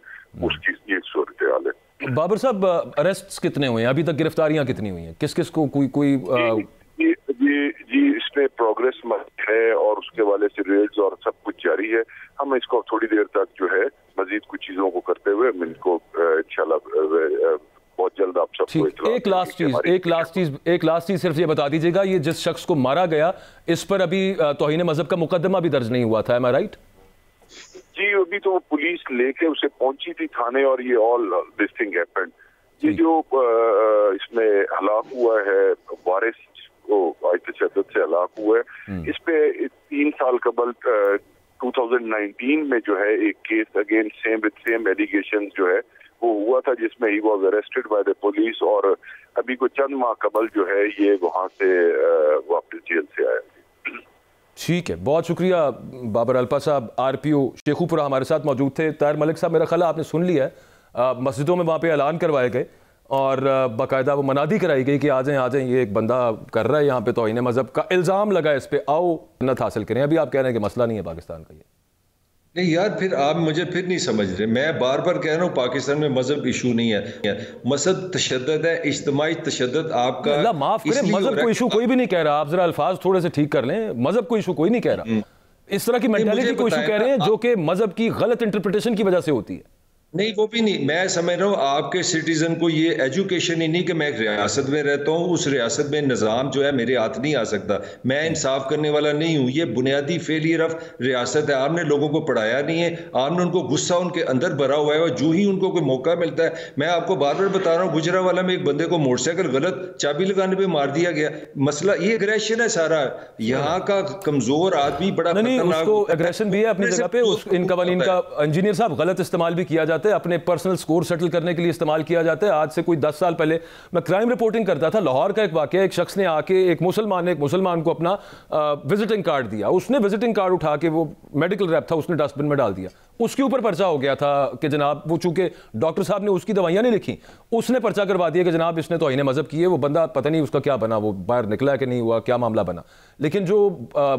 उसकी ये सूरत हाल है। बाबर साहब, अरेस्ट्स कितने हुए हैं अभी तक, गिरफ्तारियां कितनी हुई हैं, किस किस को कोई जी इसमें प्रोग्रेस है और उसके वाले से रेड्स और सब कुछ जारी है। हम इसको थोड़ी देर तक जो है मजीद कुछ चीजों को करते हुए इनको इंशाल्लाह बहुत जल्द आप सबको एक लास्ट चीज सिर्फ ये बता दीजिएगा, ये जिस शख्स को मारा गया इस पर अभी तौहीन मजहब का मुकदमा भी दर्ज नहीं हुआ था, एम आई राइट? जी अभी तो पुलिस लेके उसे पहुंची थी थाने और ये ऑल दिस थिंग हैपेंड। ये जो इसमें हलाक हुआ है, वारिस को तशद्दुद से हलाक हुआ है, इस पे 3 साल कबल 2019 में जो है एक केस अगेंस्ट सेम एलिगेशन जो है वो हुआ था, जिसमें he was arrested by the police और अभी को चंद माह कबल जो है ये वहां से वापस जेल से आया। ठीक है, बहुत शुक्रिया बाबर अल्पा साहब। RPO शेखुपुरा हमारे साथ मौजूद थे। ताहिर मलिक साहब, मेरा ख्याल आपने सुन लिया है, मस्जिदों में वहाँ पे ऐलान करवाए गए और बाकायदा वो मनादी कराई गई कि आ जाएं, ये एक बंदा कर रहा है यहाँ पे तौहीन मजहब का इल्ज़ाम लगा इस पर, आओ जन्नत हासिल करें। अभी आप कह रहे हैं कि मसला नहीं है पाकिस्तान का। ये नहीं यार, फिर आप मुझे फिर नहीं समझ रहे। मैं बार बार कह रहा हूँ पाकिस्तान में मजहब इशू नहीं है, मजहब तशद्दुद है, इज्तिमाई तशद्दुद आपका। अल्लाह माफ करे, मजहब को इशू कोई भी नहीं कह रहा। आप जरा अल्फाज थोड़े से ठीक कर लें। मजहब को इशू कोई नहीं कह रहा, इस तरह की मेंटालिटी को इशू कह रहे हैं जो कि मजहब की गलत इंटरप्रिटेशन की वजह से होती है। नहीं वो भी नहीं, मैं समझ रहा हूँ आपके सिटीजन को ये एजुकेशन ही नहीं कि मैं एक रियासत में रहता हूँ, उस रियासत में निज़ाम जो है मेरे हाथ नहीं आ सकता, मैं इंसाफ करने वाला नहीं हूँ। ये बुनियादी फेलियर ऑफ रियासत है। आपने लोगों को पढ़ाया नहीं है, आपने उनको गुस्सा उनके अंदर भरा हुआ है और जो ही उनको कोई मौका मिलता है, मैं आपको बार बार बता रहा हूँ, गुजरावाला में एक बंदे को मोटरसाइकिल गलत चाबी लगाने पर मार दिया गया। मसला ये एग्रेशन है सारा, यहाँ का कमजोर आदमी बड़ा एग्रेशन भी है अपनी जगह पे। इनका इंजीनियर साहब गलत इस्तेमाल भी किया जाता है, अपने पर्सनल स्कोर सेटल करने के लिए इस्तेमाल किया जाता है। आज से कोई 10 साल पहले मैं क्राइम रिपोर्टिंग करता था, लाहौर का एक वाकया, एक शख्स ने आके एक मुसलमान को अपना विजिटिंग कार्ड दिया, उसने विजिटिंग कार्ड उठा के, वो मेडिकल रैप था, उसने डस्टबिन में डाल दिया। उसके ऊपर पर्चा हो गया था कि जनाब, वो चूंकि डॉक्टर साहब ने उसकी दवाइयां नहीं लिखी, उसने पर्चा करवा दिया कि जनाब इसने तौहीन मजहब की है। वो बंदा पता नहीं उसका क्या बना, वो बाहर निकला कि नहीं हुआ, क्या मामला बना। लेकिन जो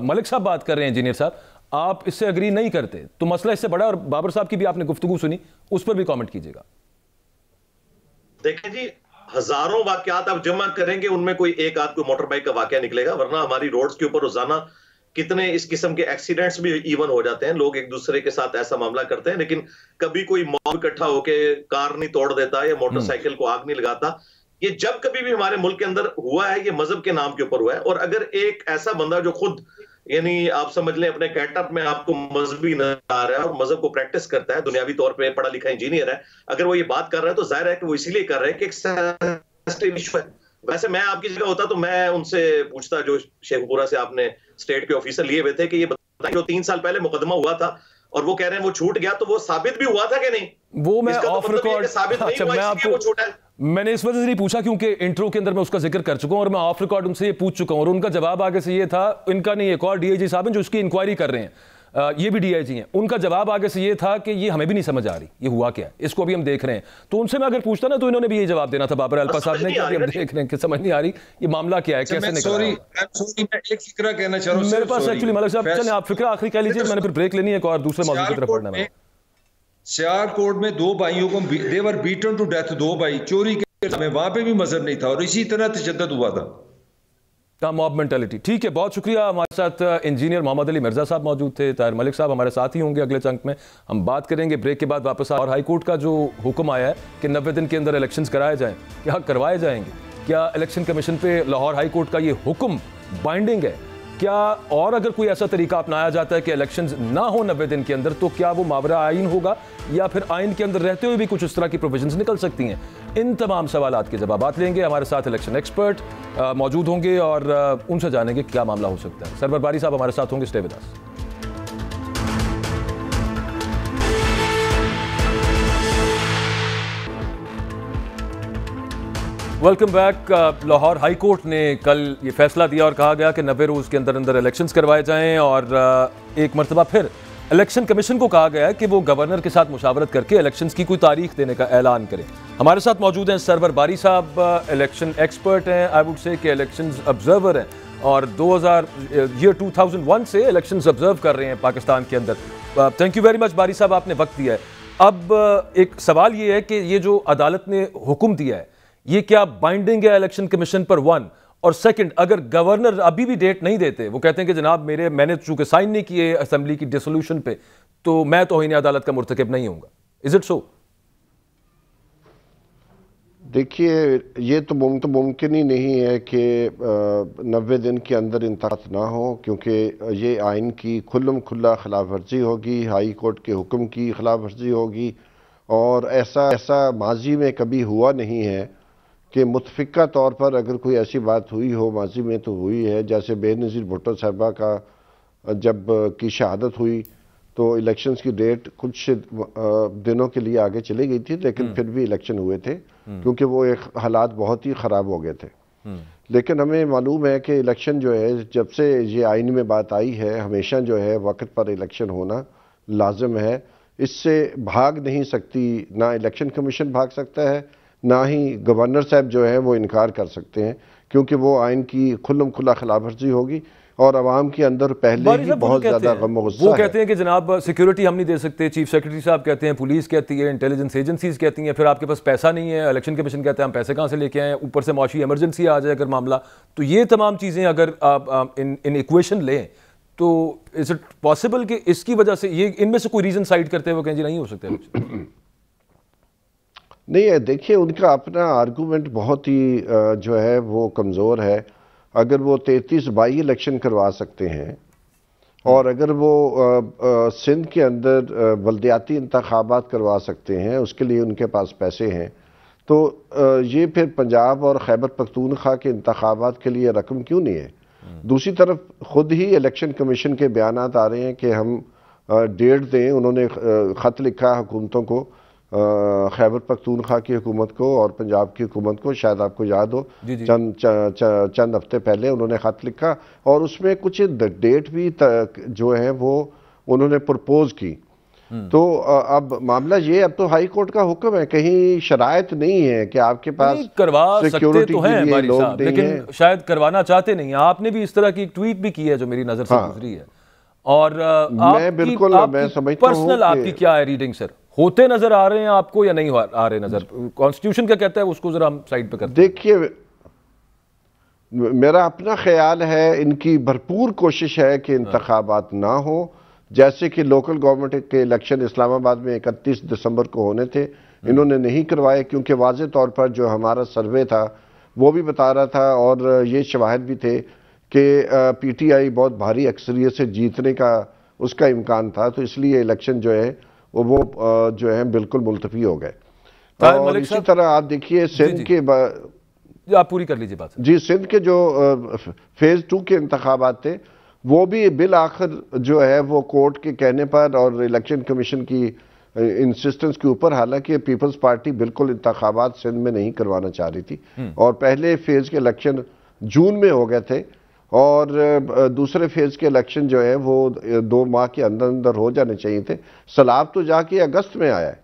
मलिक साहब बात कर रहे हैं, इंजीनियर साहब, आप इससे अग्री नहीं करते तो मसला इससे बड़ा। और बाबर साहब की भी आपने गुफ्तगू सुनी, उस पर भी कमेंट कीजिएगा। देखें जी, हजारों वाकयात आप जमा करेंगे, उनमें कोई एक आध कोई मोटर बाइक का वाकया निकलेगा, वरना हमारी रोड्स के ऊपर रोजाना कितने इस किस्म के एक्सीडेंट्स भी इवन हो जाते हैं। लोग एक दूसरे के साथ ऐसा मामला करते हैं, लेकिन कभी कोई मॉब इकट्ठा होके कार नहीं तोड़ देता या मोटरसाइकिल को आग नहीं लगाता। ये जब कभी भी हमारे मुल्क के अंदर हुआ है, ये मजहब के नाम के ऊपर हुआ है। और अगर एक ऐसा बंदा जो खुद, यानी आप समझ लें अपने गेटअप में आपको मजहबी नजर आ रहा है और मजहब को प्रैक्टिस करता है, दुनियावी तौर पे पढ़ा लिखा इंजीनियर है, अगर वो ये बात कर रहा है तो जाहिर है कि वो इसीलिए कर रहे हैं कि एक सेंसिटिव इशू है। वैसे मैं आपकी जगह होता तो मैं उनसे पूछता, जो शेखपुरा से आपने स्टेट के ऑफिसर लिए हुए थे, कि ये बताएं जो 3 साल पहले मुकदमा हुआ था और वो कह रहे हैं वो छूट गया, तो वो साबित भी हुआ था कि नहीं? वो मैं ऑफ रिकॉर्ड, साबित नहीं हुआ इसलिए वो छूटा है। मैंने इस वजह से नहीं पूछा क्योंकि इंट्रो के अंदर मैं उसका जिक्र कर चुका हूं और मैं ऑफ रिकॉर्ड उनसे ये पूछ चुका हूं और उनका जवाब आगे से ये था, इनका नहीं, एक और डीआईजी साहब हैं जो इसकी इंक्वायरी कर रहे हैं, ये भी डीआईजी हैं, उनका जवाब आगे से ये था कि ये हमें भी नहीं समझ आ रही ये हुआ क्या है, इसको अभी हम देख रहे हैं। तो उनसे मैं अगर पूछता ना तो इन्होंने भी ये जवाब देना था बाबर अल्फा साहब ने कि अभी हम देख रहे हैं कि समझ नहीं आ रही ये मामला क्या है, कैसे निकला। मैं एक फिक्रा कहना चाह रहा हूं मेरे पास एक्चुअली मलिक साहब, चलें आप फिक्रा आखिरी कह लीजिए, मैंने फिर ब्रेक लेनी है और दूसरे मौजूद की तरफ पढ़ना है। सियालकोट में 2 भाइयों को देवर बीटन टू डेथ, 2 भाई चोरी के में, वहां पे भी मजहब नहीं था और इसी तरह तशद्दुद हुआ था। Mob mentality. ठीक है, बहुत शुक्रिया। हमारे साथ इंजीनियर मोहम्मद अली मिर्जा साहब मौजूद थे, ताहिर मलिक साहब हमारे साथ ही होंगे अगले चंक में, हम बात करेंगे ब्रेक के बाद वापस। और हाईकोर्ट का जो हुक्म आया है कि 90 दिन के अंदर इलेक्शंस कराए जाएं, क्या करवाए जाएंगे? क्या इलेक्शन कमीशन पे लाहौर हाई कोर्ट का ये हुक्म बाइंडिंग है? क्या और अगर कोई ऐसा तरीका अपनाया जाता है कि इलेक्शंस ना हो 90 दिन के अंदर, तो क्या वो मावरा आइन होगा या फिर आइन के अंदर रहते हुए भी कुछ इस तरह की प्रोविजंस निकल सकती हैं? इन तमाम सवालात के जवाब लेंगे। हमारे साथ इलेक्शन एक्सपर्ट मौजूद होंगे और उनसे जानेंगे क्या मामला हो सकता है। सरवर बारी साहब हमारे साथ होंगे, stay with us. Welcome back. Lahore high court ने कल ये फैसला दिया और कहा गया कि 90 रोज़ के अंदर अंदर इलेक्शंस करवाए जाएं और एक मरतबा फिर इलेक्शन कमीशन को कहा गया है कि वो गवर्नर के साथ मुशावरत करके इलेक्शंस की कोई तारीख देने का ऐलान करें। हमारे साथ मौजूद हैं सरवर बारी साहब, इलेक्शन एक्सपर्ट हैं, आई वुड से कि इलेक्शंस ऑब्जर्वर हैं और 2001 से इलेक्शंस ऑब्जर्व कर रहे हैं पाकिस्तान के अंदर। थैंक यू वेरी मच बारी साहब, आपने वक्त दिया है। अब एक सवाल ये है कि ये जो अदालत ने हुक्म दिया है ये क्या बाइंडिंग है इलेक्शन कमीशन पर, 1, और सेकंड, अगर गवर्नर अभी भी डेट नहीं देते, वो कहते हैं कि जनाब मैंने चूंकि साइन नहीं किए असेंबली की डिसोल्यूशन पे, तो मैं तौहीन अदालत का मुर्तकिब नहीं होऊंगा, इज इट सो? देखिए, ये तो मुमकिन ही नहीं है कि 90 दिन के अंदर इंतखाब ना हो, क्योंकि ये आइन की खुल्लम खुल्ला खिलाफ वर्जी होगी, हाई कोर्ट के हुक्म की खिलाफ वर्जी होगी। और ऐसा माजी में कभी हुआ नहीं है कि मुतफ़िका तौर पर अगर कोई ऐसी बात हुई हो, माजी में तो हुई है। जैसे बेनज़ीर भुट्टो साहबा का जब की शहादत हुई तो इलेक्शंस की डेट कुछ दिनों के लिए आगे चली गई थी, लेकिन फिर भी इलेक्शन हुए थे क्योंकि वो एक हालात बहुत ही ख़राब हो गए थे। लेकिन हमें मालूम है कि इलेक्शन जो है, जब से ये आइन में बात आई है, हमेशा जो है वक्त पर इलेक्शन होना लाजिम है, इससे भाग नहीं सकती। ना इलेक्शन कमीशन भाग सकता है, ना ही गवर्नर साहब जो है वो इनकार कर सकते हैं, क्योंकि वो आइन की खुल्लम खुला खिलाफ वर्जी होगी और आवाम के अंदर पहले ही बहुत ज्यादा गम गुस्सा है। वो कहते हैं कि जनाब सिक्योरिटी हम नहीं दे सकते, चीफ सेक्रेटरी साहब कहते हैं, पुलिस कहती है, इंटेलिजेंस एजेंसीज कहती हैं, फिर आपके पास पैसा नहीं है, इलेक्शन कमीशन कहते हैं हम पैसे कहाँ से लेके आए, ऊपर से मौशी इमरजेंसी आ जाए अगर मामला। तो ये तमाम चीज़ें अगर आप इन इक्वेशन लें तो इज इट पॉसिबल कि इसकी वजह से ये इनमें से कोई रीजन साइड करते हुए कहें जी नहीं हो सकते? नहीं है, देखिए उनका अपना आर्गूमेंट बहुत ही जो है वो कमज़ोर है। अगर वो 33 बाई इलेक्शन करवा सकते हैं और अगर वो सिंध के अंदर बल्दियाती इंतखाबात करवा सकते हैं, उसके लिए उनके पास पैसे हैं, तो ये फिर पंजाब और खैबर पख्तूनख्वा के इंतखाबात के लिए रकम क्यों नहीं है? दूसरी तरफ खुद ही इलेक्शन कमीशन के बयानात आ रहे हैं कि हम डेट दें। उन्होंने ख़त लिखा हुकूमतों को, खैबर पख्तूनख्वा की हुकूमत को और पंजाब की हुकूमत को, शायद आपको याद हो चंद हफ्ते पहले उन्होंने ख़त लिखा और उसमें कुछ डेट भी जो है वो उन्होंने प्रपोज की। तो अब मामला ये, अब तो हाई कोर्ट का हुक्म है, कहीं शरायत नहीं है कि आपके पास करवा सकते तो हैं हमारी साहब, लेकिन शायद करवाना चाहते नहीं। आपने भी इस तरह की ट्वीट भी की है जो मेरी नजर से गुजरी है और मैं बिल्कुल मैं समझता हूं पर्सनल आपकी क्या है रीडिंग सर? होते नजर आ रहे हैं आपको या नहीं आ रहे नजर? कॉन्स्टिट्यूशन क्या कहता है उसको जरा हम साइड पे करते हैं। देखिए, मेरा अपना ख्याल है, इनकी भरपूर कोशिश है कि इंतखाबात ना हो। जैसे कि लोकल गवर्नमेंट के इलेक्शन इस्लामाबाद में 31 दिसंबर को होने थे, इन्होंने नहीं करवाए, क्योंकि वाज़े तौर पर जो हमारा सर्वे था वो भी बता रहा था और ये शवाहिद भी थे कि पीटीआई बहुत भारी अक्सरियत से जीतने का उसका इम्कान था, तो इसलिए इलेक्शन जो है वो जो है बिल्कुल मुलतवी हो गए। और इसी तरह आप देखिए सिंध के आप पूरी कर लीजिए बात। जी, सिंध के जो फेज 2 के इंतखाबात थे वो भी बिल आखिर जो है वो कोर्ट के कहने पर और इलेक्शन कमीशन की इंसिस्टेंस के ऊपर, हालांकि पीपल्स पार्टी बिल्कुल इंतखाबात सिंध में नहीं करवाना चाह रही थी और पहले फेज के इलेक्शन जून में हो गए थे और दूसरे फेज के इलेक्शन जो है वो 2 माह के अंदर अंदर हो जाने चाहिए थे। सलाब तो जाके अगस्त में आया है।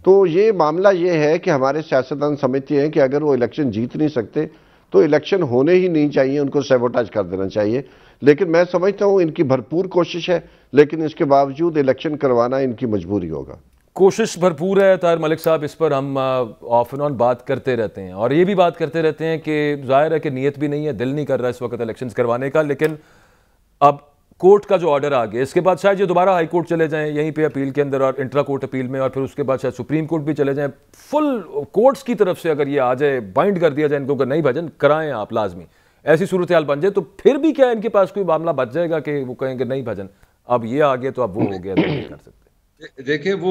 तो ये मामला ये है कि हमारे सियासतदान समझते हैं कि अगर वो इलेक्शन जीत नहीं सकते तो इलेक्शन होने ही नहीं चाहिए, उनको सैबोटाज कर देना चाहिए। लेकिन मैं समझता हूं इनकी भरपूर कोशिश है, लेकिन इसके बावजूद इलेक्शन करवाना इनकी मजबूरी होगा। कोशिश भरपूर है ताहिर मलिक साहब, इस पर हम ऑफ एंड ऑन बात करते रहते हैं और ये भी बात करते रहते हैं कि जाहिर है कि नीयत भी नहीं है, दिल नहीं कर रहा इस वक्त इलेक्शंस करवाने का। लेकिन अब कोर्ट का जो ऑर्डर आ गया, इसके बाद शायद ये दोबारा हाई कोर्ट चले जाएं यहीं पे अपील के अंदर और इंट्रा कोर्ट अपील में, और फिर उसके बाद शायद सुप्रीम कोर्ट भी चले जाएं। फुल कोर्ट्स की तरफ से अगर ये आ जाए, बाइंड कर दिया जाए इनको कि नहीं भजन कराएं आप लाजमी, ऐसी सूरत हाल बन जाए, तो फिर भी क्या इनके पास कोई मामला बच जाएगा कि वो कहेंगे नहीं भजन अब ये आ गया तो अब वो हो गया, नहीं कर सकते। देखिए, वो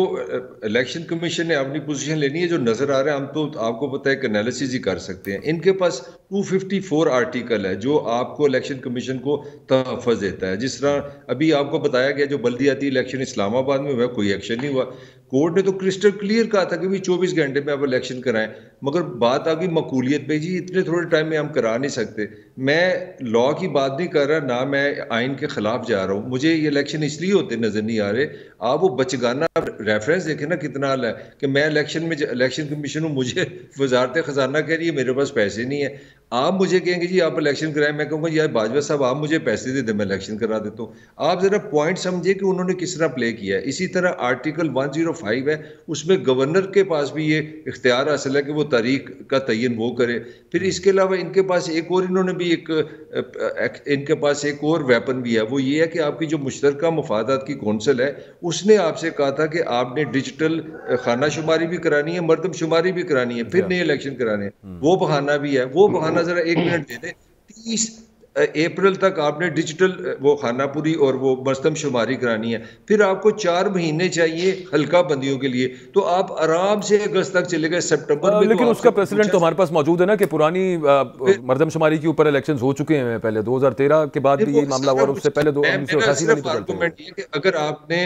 इलेक्शन कमीशन ने अपनी पोजीशन लेनी है, जो नजर आ रहा है हम तो आपको पता है कि एनालिसिस ही कर सकते हैं। इनके पास 254 आर्टिकल है जो आपको इलेक्शन कमीशन को तहफ़्फ़ुज़ देता है। जिस तरह अभी आपको बताया गया, जो बल्दियाती इलेक्शन इस्लामाबाद में हुआ कोई एक्शन नहीं हुआ। कोर्ट ने तो क्रिस्टल क्लियर कहा था कि भी 24 घंटे में आप इलेक्शन कराएं, मगर बात आ गई मकबूलियत पे, जी इतने थोड़े टाइम में हम करा नहीं सकते। मैं लॉ की बात नहीं कर रहा, ना मैं आइन के खिलाफ जा रहा हूँ। मुझे ये इलेक्शन इसलिए होते नजर नहीं आ रहे। आप वो बचगाना रेफरेंस देखें ना कितना हाल है कि मैं इलेक्शन कमीशन हूँ, मुझे वजारत खजाना कह रही है मेरे पास पैसे नहीं है। आप मुझे कहेंगे जी आप इलेक्शन कराएं, मैं कहूँगा यार बाजवा साहब आप मुझे पैसे दे दे, मैं इलेक्शन करा देता हूँ। आप जरा पॉइंट समझे कि उन्होंने किस तरह प्ले किया है। इसी तरह आर्टिकल 105 है, उसमें गवर्नर के पास भी ये इख्तियार हासिल है कि वो तारीख का तयन वो करे। फिर इसके अलावा इनके पास एक और इन्होंने भी इनके पास एक और वेपन भी है, वो ये है कि आपकी जो मुश्तरका मुफादात की कौंसिल है उसने आपसे कहा था कि आपने डिजिटल खाना शुमारी भी करानी है, मर्दम शुमारी भी करानी है, फिर नए इलेक्शन कराने हैं। वो बहाना भी है। वो बहाना जरा 1 मिनट दे दे। 30 अप्रैल तक आपने डिजिटल वो खानापुरी और वो मर्दम शुमारी करानी है, फिर आपको 4 महीने चाहिए हल्का बंदियों के लिए, तो आप आराम से अगस्त तक चले गए, सितंबर में। लेकिन उसका प्रेसिडेंट तो हमारे पास मौजूद है ना कि पुरानी मर्दमशुमारी के ऊपर इलेक्शंस हो चुके हैं पहले 2013 के बाद भी ये मामला हुआ, उससे पहले 2019 अगर आपने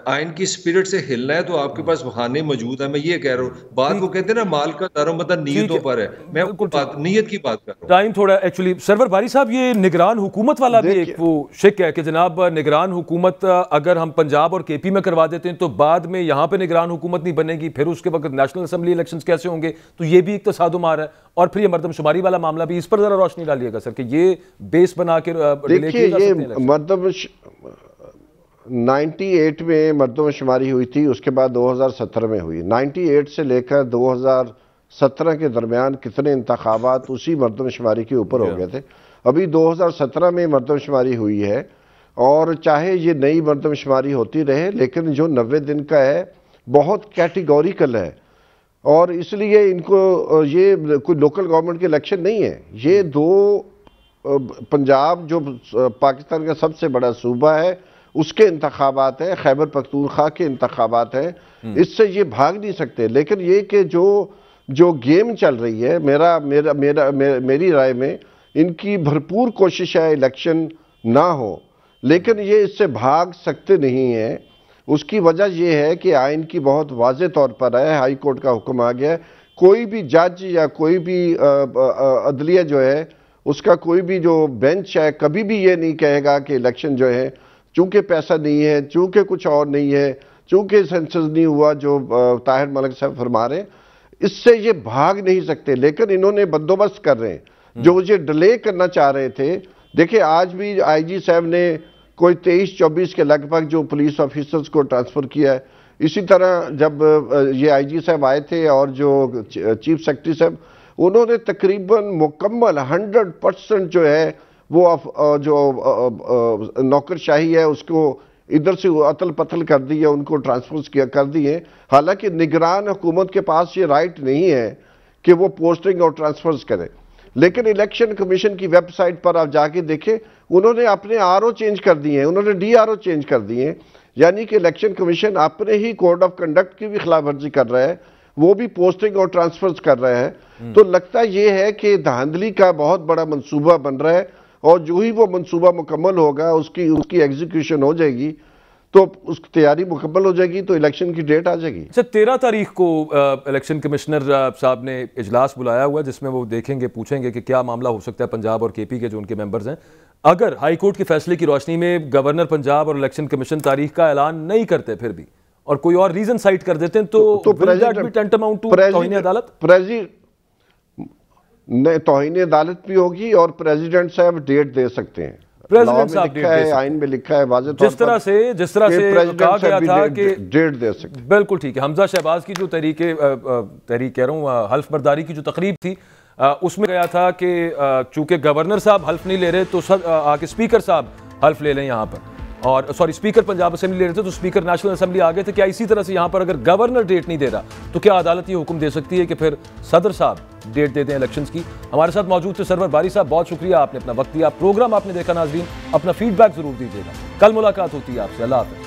आइन की स्पिरिट से हिलना है तो आपके पास बहाने मौजूद है। मैं ये कह रहा हूँ, बात को कहते हैं ना माल का दारोमदार नीयतों पर है, मैं नीयत की बात कर रहा हूँ। टाइम थोड़ा एक्चुअली सरवर बारी साहब, ये निगरान हुकूमत वाला भी एक वो शिक है कि जनाब निगरान हुकूमत अगर हम पंजाब और केपी में करवा देते हैं तो बाद में यहाँ पे निगरान हुकूमत नहीं बनेगी, फिर उसके वक्त नेशनल असेंबली इलेक्शंस कैसे होंगे, तो ये भी एक तसादुम आ रहा है। और फिर ये मर्दमशुमारी वाला मामला भी, इस पर जरा रोशनी डालिएगा सर कि ये बेस बना के देखिए, ये मर्दम 98 में मर्दमशुमारी हुई थी, उसके बाद 2017 में हुई। 98 से लेकर 2017 के दरमियान कितने इंतखाबात उसी मर्दमशुमारी के ऊपर हो गए थे। अभी 2017 में मर्दमशुमारी हुई है और चाहे ये नई मर्दमशुमारी होती रहे, लेकिन जो 90 दिन का है बहुत कैटेगोरिकल है और इसलिए इनको ये कोई लोकल गवर्नमेंट के इलेक्शन नहीं है। ये 2 पंजाब जो पाकिस्तान का सबसे बड़ा सूबा है उसके इंतखाबात है, खैबर पख्तूनख्वा के इंतखाबात हैं, इससे ये भाग नहीं सकते। लेकिन ये कि जो गेम चल रही है, मेरी राय में इनकी भरपूर कोशिश है इलेक्शन ना हो, लेकिन ये इससे भाग सकते नहीं हैं। उसकी वजह यह है कि आइन की बहुत वाज़े तौर पर है, हाई कोर्ट का हुक्म आ गया है, कोई भी जज या कोई भी अदलिया जो है उसका कोई भी जो बेंच है कभी भी ये नहीं कहेगा कि इलेक्शन जो है चूंकि पैसा नहीं है, चूंकि कुछ और नहीं है, चूंकि सेंसस नहीं हुआ जो ताहिर मलिक साहब फरमा रहे, इससे ये भाग नहीं सकते। लेकिन इन्होंने बंदोबस्त कर रहे हैं जो मुझे डिले करना चाह रहे थे। देखिए, आज भी आईजी साहब ने कोई 23-24 के लगभग जो पुलिस ऑफिसर्स को ट्रांसफर किया है, इसी तरह जब ये आईजी साहब आए थे और जो चीफ सेक्रेटरी साहब, उन्होंने तकरीबन मुकम्मल 100% जो है वो जो नौकरशाही है उसको इधर से अतल पतल कर दी है, उनको ट्रांसफर कर दिए। हालांकि निगरान हुकूमत के पास ये राइट नहीं है कि वो पोस्टिंग और ट्रांसफर्स करे, लेकिन इलेक्शन कमीशन की वेबसाइट पर आप जाके देखें, उन्होंने अपने आरओ चेंज कर दिए हैं, उन्होंने डीआरओ चेंज कर दिए हैं। यानी कि इलेक्शन कमीशन अपने ही कोड ऑफ कंडक्ट की भी खिलाफ वर्जी कर रहा है, वो भी पोस्टिंग और ट्रांसफर्स कर रहे हैं। तो लगता ये है कि धांधली का बहुत बड़ा मंसूबा बन रहा है, और जो ही वो मंसूबा मुकम्मल होगा उसकी एग्जीक्यूशन हो जाएगी, तो उसकी तैयारी मुकम्मल हो जाएगी, तो इलेक्शन की डेट आ जाएगी। अच्छा, 13 तारीख को इलेक्शन कमिश्नर साहब ने इजलास बुलाया हुआ, जिसमें वो देखेंगे, पूछेंगे कि क्या मामला हो सकता है पंजाब और केपी के जो उनके मेंबर्स हैं। अगर हाई कोर्ट के फैसले की रोशनी में गवर्नर पंजाब और इलेक्शन कमीशन तारीख का ऐलान नहीं करते फिर भी, और कोई और रीजन साइट कर देते हैं, तो तौहीन अदालत भी होगी और प्रेसिडेंट साहब डेट दे सकते हैं। प्रेसिडेंट साहब डेट दे, आइन में लिखा है वाज़ेह तौर पर, जिस तरह से कहा गया था कि डेट दे सकते। बिल्कुल ठीक है। हमजा शहबाज की जो तहरीक कह रहा हूँ हल्फ बर्दारी की जो तकरीब थी, उसमें गया था कि चूंकि गवर्नर साहब हल्फ नहीं ले रहे तो आके स्पीकर साहब हल्फ ले लें यहाँ पर, और सॉरी स्पीकर पंजाब असेंबली ले रहे थे तो स्पीकर नेशनल असेंबली आ गए थे। क्या इसी तरह से यहाँ पर अगर गवर्नर डेट नहीं दे रहा तो क्या अदालत ये हुक्म दे सकती है कि फिर सदर साहब डेट दे दें इलेक्शंस की? हमारे साथ मौजूद थे सरवर बारी साहब, बहुत शुक्रिया, आपने अपना वक्त दिया, प्रोग्राम आपने देखा। नाजरीन, अपना फीडबैक जरूर दीजिएगा। कल मुलाकात होती है आपसे। अल्लाह हाफ़िज़।